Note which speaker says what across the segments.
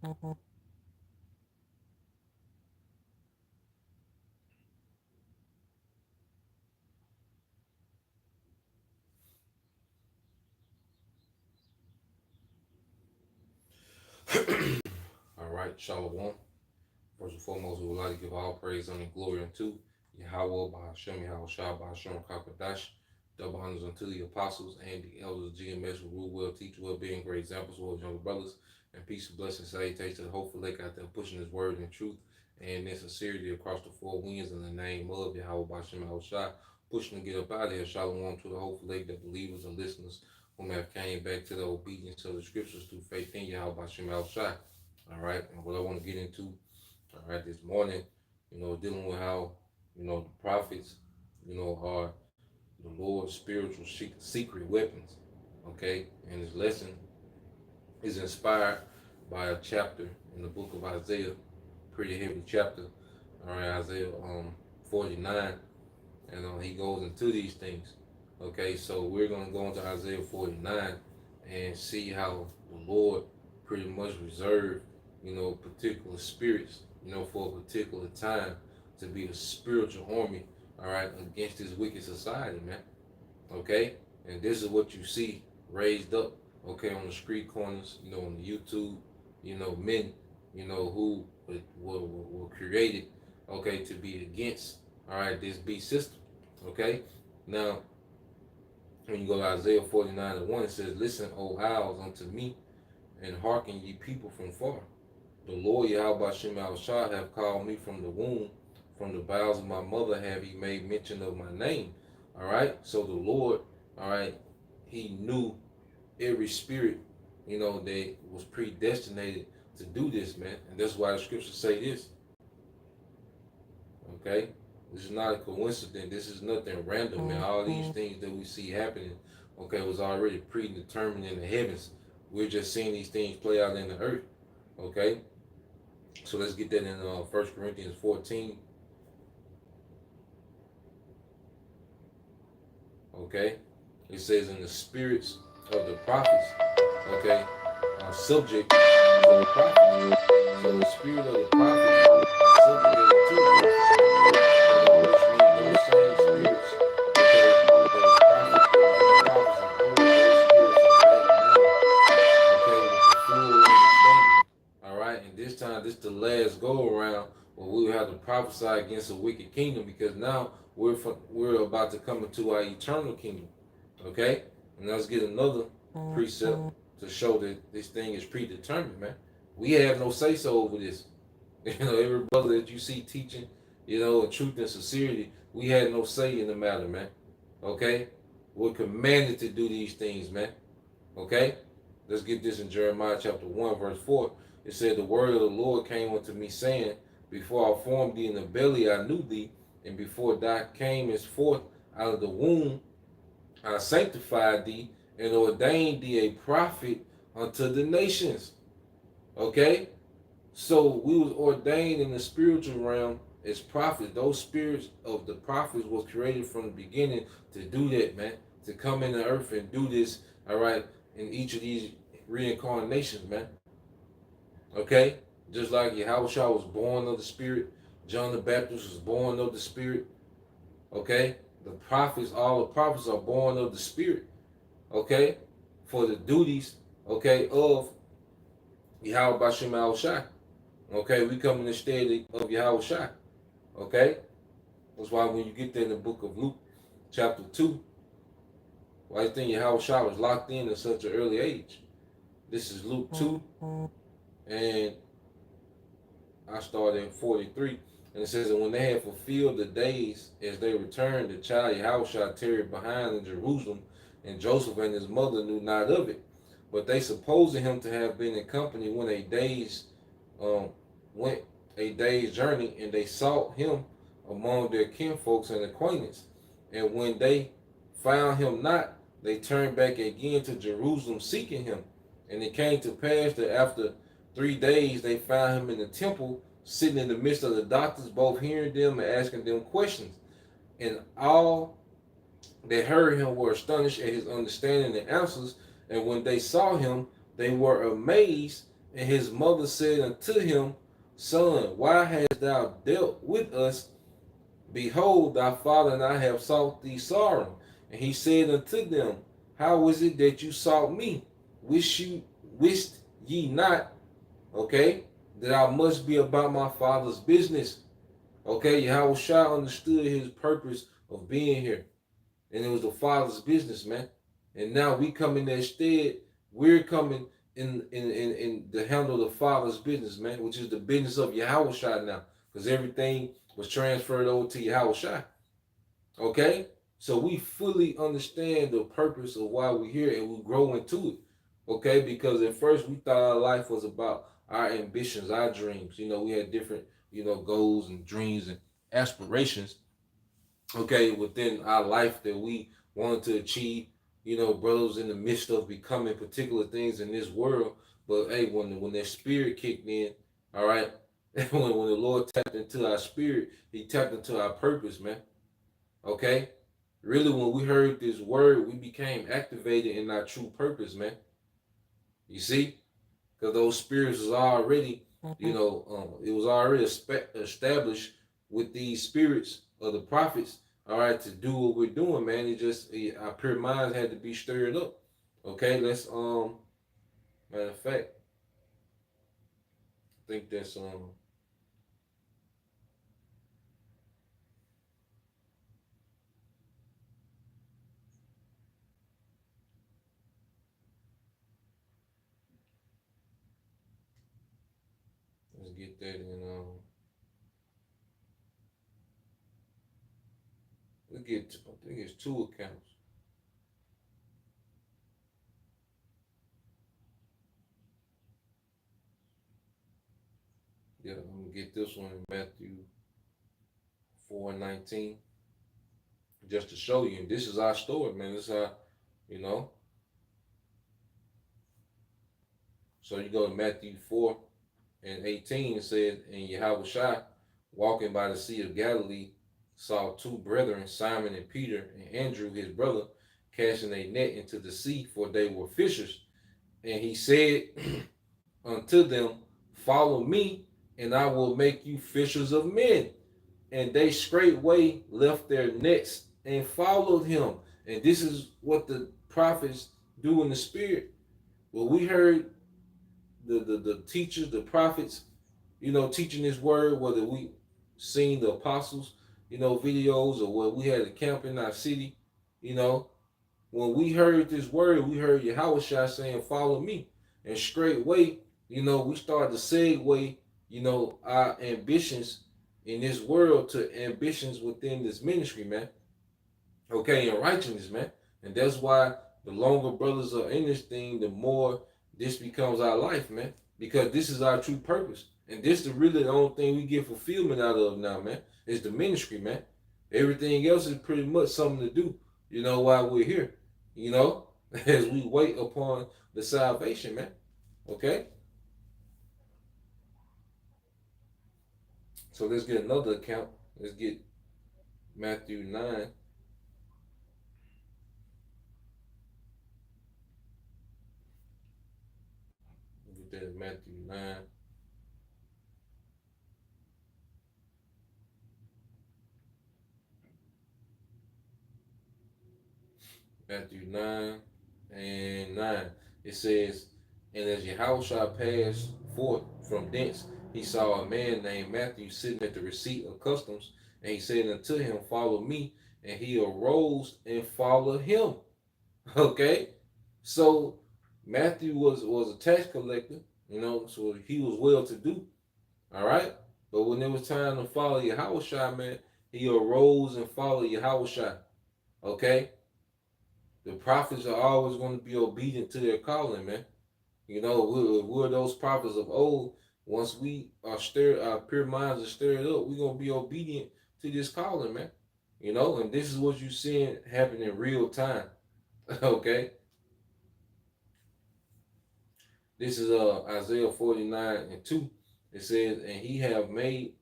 Speaker 1: All right, Shalom. First and foremost, we would like to give all praise and glory unto Yahweh, Bahashem, Yahweh Shah, Bahashem, Kakadash. Double honors unto the apostles and the elders of GMS who rule well, teach well, being great examples for our younger brothers. And peace and blessings, salutations to the hopeful lake out there pushing his word and truth and in sincerity across the four winds in the name of Yahweh, Bahashem, Yahweh Shah. Pushing to get up out of here. Shalom to the hopeful lake, the believers and listeners whom have came back to the obedience of the scriptures through faith in Yahweh, Bahashem, Yahweh Shah. All right, and what I want to get into, all right, this morning, dealing with how, the prophets, are the Lord's spiritual secret weapons. Okay, and this lesson is inspired by a chapter in the book of Isaiah, pretty heavy chapter. All right, Isaiah 49, and he goes into these things. Okay, so we're gonna go into Isaiah 49 and see how the Lord pretty much reserved, particular spirits, for a particular time to be a spiritual army, all right, against this wicked society, man. Okay, and this is what you see raised up, okay, on the street corners, on the YouTube, men, who were created, okay, to be against, all right, this beast system, okay. Now, when you go to Isaiah 49 and 1, it says, "Listen, O owls, unto me, and hearken ye people from far. The Lord Yahweh Shem Shah have called me from the womb, from the bowels of my mother have he made mention of my name." All right. So the Lord, all right, he knew every spirit, that was predestinated to do this, man. And that's why the scriptures say this. Okay. This is not a coincidence. This is nothing random, man. All these things that we see happening, okay, was already predetermined in the heavens. We're just seeing these things play out in the earth. Okay. So let's get that in 1 Corinthians 14. Okay. It says, "In the spirits of the prophets, okay, are subject to the prophets." So the spirit of the prophets are subject to the prophets, which means those same spirits, okay, those prophets that was in the prophets of old, those spirits are back now, okay, with the full understanding. All right, and this time, this the last go around where we will have to prophesy against a wicked kingdom, because now we're about to come into our eternal kingdom. Okay, and let's get another precept to show that this thing is predetermined, man. We have no say so over this. Every brother that you see teaching, in truth and sincerity, we had no say in the matter, man. Okay, we're commanded to do these things, man. Okay, let's get this in Jeremiah chapter 1, verse 4. It said, "The word of the Lord came unto me, saying, Before I formed thee in the belly, I knew thee, and before thou camest forth out of the womb, I sanctified thee and ordained thee a prophet unto the nations." Okay? So we was ordained in the spiritual realm as prophets. Those spirits of the prophets was created from the beginning to do that, man. To come in the earth and do this, all right, in each of these reincarnations, man. Okay? Just like Yahweh Shah was born of the spirit, John the Baptist was born of the spirit. Okay? The prophets, all the prophets are born of the spirit. Okay? For the duties, okay, of Yahweh Bashem Al Shai. Okay, we come in the stead of Yahweh Shai. Okay? That's why when you get there in the book of Luke, chapter 2, why you think Yahweh Shai was locked in at such an early age? This is Luke 2, and I started in 43. And it says, "And when they had fulfilled the days as they returned, the child Yahushua tarried behind in Jerusalem, and Joseph and his mother knew not of it. But they supposed him to have been in company went a day's journey, and they sought him among their kinfolks and acquaintance. And when they found him not, they turned back again to Jerusalem seeking him. And it came to pass that after 3 days they found him in the temple, sitting in the midst of the doctors, both hearing them and asking them questions. And all that heard him were astonished at his understanding and answers. And when they saw him, they were amazed And his mother said unto him, Son, why hast thou dealt with us? Behold, thy father and I have sought thee sorrow. And he said unto them, How is it that you sought me? Wished ye not, okay, that I must be about my father's business? Okay, Yahushua understood his purpose of being here. And it was the father's business, man. And now we come in that stead, we're coming in to handle the father's business, man, which is the business of Yahushua now. Because everything was transferred over to Yahushua. Okay? So we fully understand the purpose of why we're here and we grow into it. Okay? Because at first we thought our life was about our ambitions, our dreams. We had different, goals and dreams and aspirations, okay, within our life that we wanted to achieve. Brothers in the midst of becoming particular things in this world. But hey, when that spirit kicked in, all right, when the Lord tapped into our spirit, he tapped into our purpose, man. Okay? Really, when we heard this word, we became activated in our true purpose, man. You see? Because those spirits was already, it was already established with these spirits of the prophets, all right, to do what we're doing, man. Our pure minds had to be stirred up. Okay, matter of fact, I think let's get that in, I think it's two accounts. Yeah, I'm gonna get this one in Matthew 4:19, just to show you. And this is our story, man. This is how, you know. So you go to Matthew 4:18, it says, And Yahushua, walking by the Sea of Galilee, saw two brethren, Simon and Peter, and Andrew his brother, casting a net into the sea, for they were fishers. And he said unto them, Follow me, and I will make you fishers of men. And they straightway left their nets and followed him. And this is what the prophets do in the spirit. Well, we heard the teachers, the prophets, teaching this word, whether we seen the apostles, videos, or whether we had a camp in our city, you know, when we heard this word, we heard Yahushua saying, Follow me. And straightway, we started to segue, our ambitions in this world to ambitions within this ministry, man. Okay, and righteousness, man. And that's why the longer brothers are in this thing, the more this becomes our life, man. Because this is our true purpose. And this is really the only thing we get fulfillment out of now, man. Is the ministry, man. Everything else is pretty much something to do, while we're here. As we wait upon the salvation, man. Okay? So let's get another account. Let's get Matthew 9. Get that Matthew 9. Matthew 9 and 9. It says, And as Yahushua passed forth from thence, he saw a man named Matthew sitting at the receipt of customs, and he said unto him, Follow me. And he arose and followed him. Okay? So Matthew was a tax collector, so he was well to do. All right? But when it was time to follow Yahushua, man, he arose and followed Yahushua. Okay? The prophets are always going to be obedient to their calling, man. We're those prophets of old. Once we are stirred, our pure minds are stirred up, we're going to be obedient to this calling, man. And this is what you're seeing happen in real time. Okay? This is Isaiah 49:2. It says, And he have made,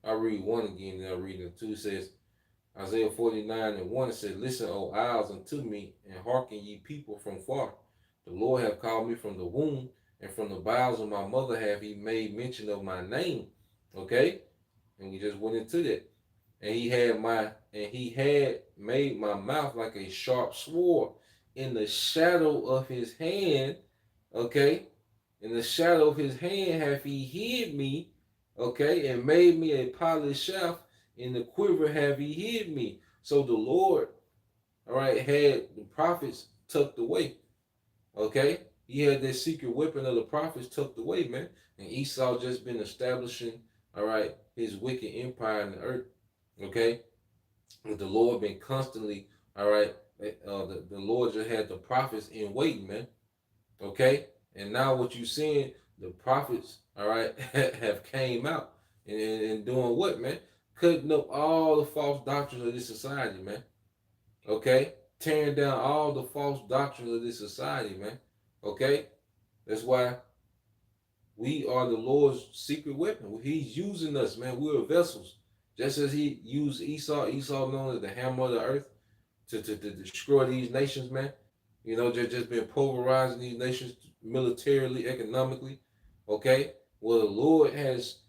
Speaker 1: I read 1 again, and I read it 2. It says, Isaiah 49:1, it says, Listen, O isles, unto me, and hearken ye people from far. The Lord hath called me from the womb, and from the bowels of my mother have he made mention of my name. Okay? And we just went into that. And he had made my mouth like a sharp sword. In the shadow of his hand, okay, in the shadow of his hand have he hid me, okay, and made me a polished shaft. In the quiver have he hid me. So the Lord, all right, had the prophets tucked away, okay. He had that secret weapon of the prophets tucked away, man. And Esau just been establishing, all right, his wicked empire in the earth, okay. But the Lord been constantly, all right, the Lord just had the prophets in waiting, man. Okay? And now what you seeing, the prophets, all right, have came out and doing what, man? Cutting up all the false doctrines of this society, man. Okay? Tearing down all the false doctrines of this society, man. Okay? That's why we are the Lord's secret weapon. He's using us, man. We're vessels. Just as he used Esau known as the hammer of the earth, to destroy these nations, man. You know, just been pulverizing these nations militarily, economically. Okay? Well, the Lord has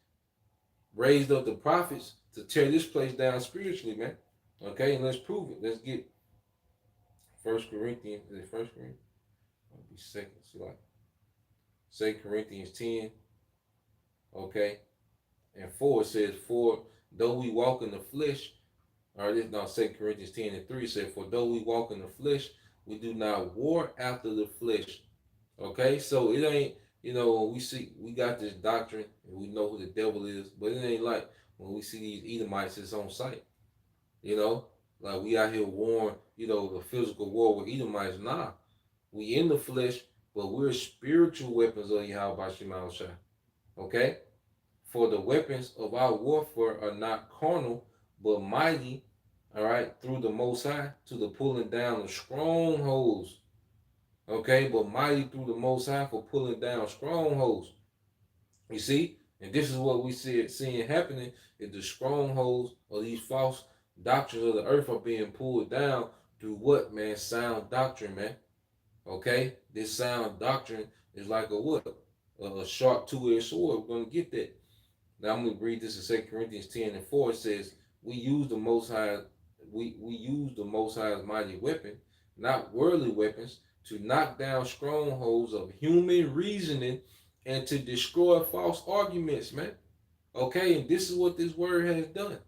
Speaker 1: raised up the prophets to tear this place down spiritually, man. Okay, and let's prove it. Let's get 1 Corinthians. Is it 1 Corinthians? I'll be second. See, like 2 Corinthians 10. Okay. And 4 says, for though we walk in the flesh, or this now 2 Corinthians 10 and 3 said, for though we walk in the flesh, we do not war after the flesh. Okay, so it ain't, you know, when we got this doctrine and we know who the devil is, but it ain't like when we see these Edomites it's on sight. You know, like we out here warring, you know, the physical war with Edomites. Nah, we in the flesh, but we're spiritual weapons of Yahweh Shema Shai. Okay? For the weapons of our warfare are not carnal, but mighty, all right, through the Most High to the pulling down of strongholds. Okay, but mighty through the Most High for pulling down strongholds. You see? And this is what we seeing happening is the strongholds of these false doctrines of the earth are being pulled down through what, man? Sound doctrine, man. Okay? This sound doctrine is like a what? A sharp two-edged sword. We're going to get that. Now I'm going to read this in 2 Corinthians 10 and 4. It says, we use the Most High, we use the Most High's mighty weapon, not worldly weapons, to knock down strongholds of human reasoning and to destroy false arguments, man. Okay, and this is what this word has done.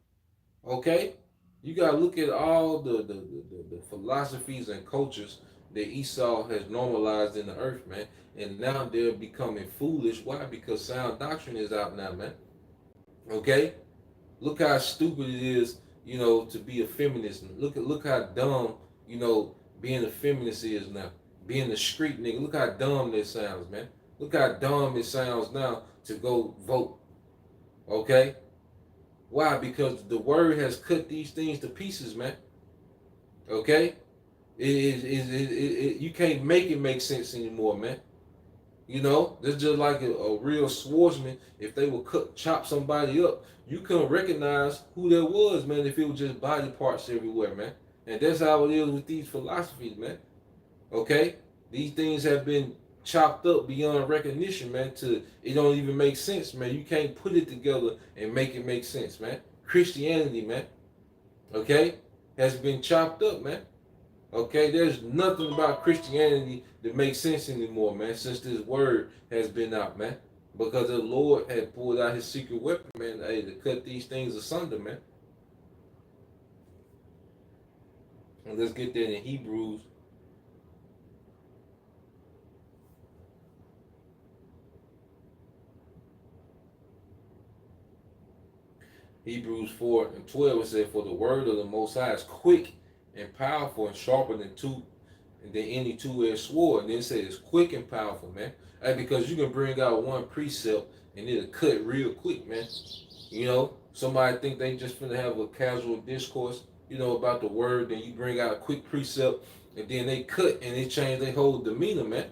Speaker 1: Okay, you got to look at all the philosophies and cultures that Esau has normalized in the earth, man. And now they're becoming foolish. Why? Because sound doctrine is out now, man. Okay, look how stupid it is, you know, to be a feminist. Look how dumb, you know, being a feminist is now. Being a street nigga. Look how dumb that sounds, man. Look how dumb it sounds now to go vote. Okay? Why? Because the word has cut these things to pieces, man. Okay? You can't make it make sense anymore, man. You know, this just like a real swordsman. If they would chop somebody up, you couldn't recognize who that was, man, if it was just body parts everywhere, man. And that's how it is with these philosophies, man. Okay? These things have been chopped up beyond recognition, man, to it don't even make sense, man. You can't put it together and make it make sense, man. Christianity, man, okay, has been chopped up, man. Okay, there's nothing about Christianity that makes sense anymore, man, since this word has been out, man. Because the Lord had pulled out his secret weapon, man, to cut these things asunder, man. And let's get that in Hebrews. Hebrews 4 and 12, it says, for the word of the Most High is quick and powerful and sharper than any two-edged sword. And then it says quick and powerful, man. That's because you can bring out one precept and it'll cut real quick, man. You know, somebody think they just finna have a casual discourse, you know, about the word, then you bring out a quick precept and then they cut and it change their whole demeanor, man.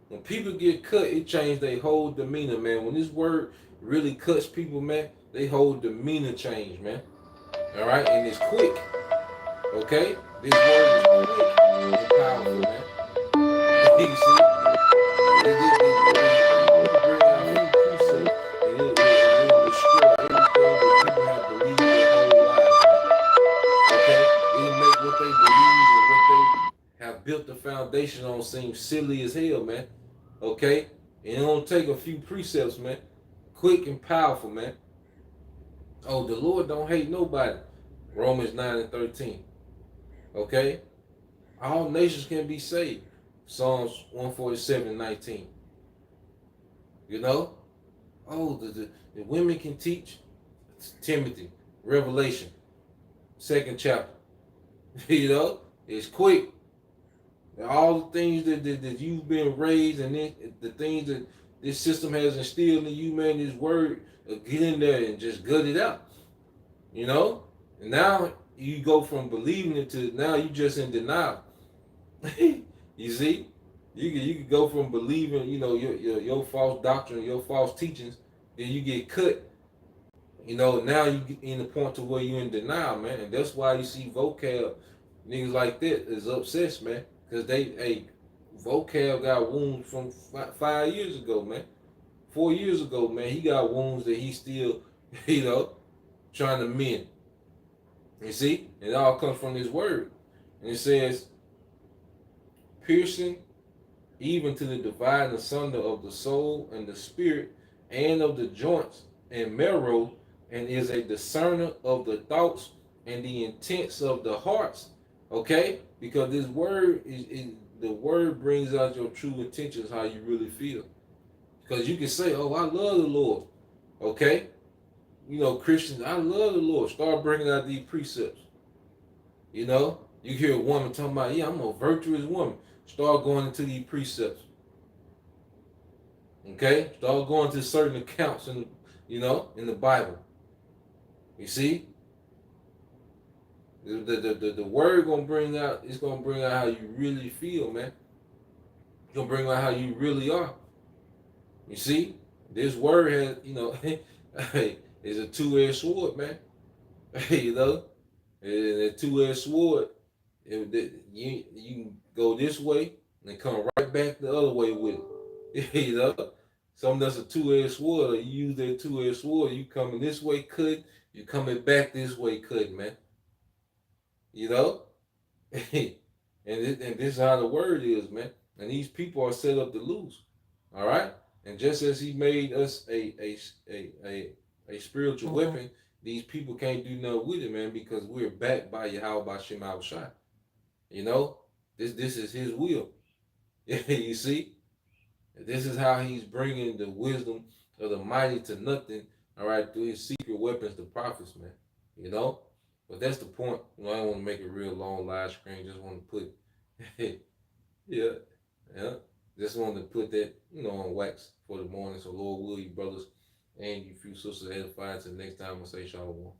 Speaker 1: When people get cut, it changes their whole demeanor, man. When this word really cuts people, man, they whole demeanor change, man. All right, and it's quick. Okay, this word is quick and powerful, man. You see, foundation don't seem silly as hell, man. Okay? And it don't take a few precepts, man. Quick and powerful, man. Oh, the Lord don't hate nobody. Romans 9 and 13. Okay? All nations can be saved. Psalms 147 and 19. You know? Oh, the women can teach. Timothy, Revelation, 2nd chapter. You know? It's quick. All the things that you've been raised and the things that this system has instilled in you, man, this word, get in there and just gut it out. You know? And now you go from believing it to now you just in denial. You see? You could go from believing, you know, your false doctrine, your false teachings, then you get cut. You know, now you get in the point to where you're in denial, man. And that's why you see vocab, niggas like that is obsessed, man. Because vocab got wounds from 5 years ago, man. 4 years ago, man, he got wounds that he still, you know, trying to mend. You see? It all comes from his word. And it says, piercing even to the dividing asunder of the soul and the spirit and of the joints and marrow, and is a discerner of the thoughts and the intents of the hearts. Okay? Because this word is the word brings out your true intentions, how you really feel. Because you can say, oh, I love the Lord. Okay? You know, Christians, I love the Lord. Start bringing out these precepts. You know? You hear a woman talking about, yeah, I'm a virtuous woman. Start going into these precepts. Okay? Start going to certain accounts in the Bible. You see? The word gonna bring out, it's gonna bring out how you really feel, man. It's gonna bring out how you really are. You see? This word has, hey, is a two-edged sword, man. You know? And a two-edged sword, you can go this way and come right back the other way with it. You know? Something that's a two-edged sword, you use that two-edged sword, you coming this way, cut, you coming back this way, cut, man. You know? and this is how the word is, man. And these people are set up to lose. All right? And just as he made us a spiritual weapon, these people can't do nothing with it, man, because we're backed by Yahweh Bashem Shai. You know? This is his will. You see? This is how he's bringing the wisdom of the mighty to nothing, all right, through his secret weapons, the prophets, man. You know? But that's the point. I don't want to make a real long live screen. Just want to put, yeah. Just wanted to put that, on wax for the morning. So Lord will you brothers and you few sisters edify. Until next time, I'm going to say shalom.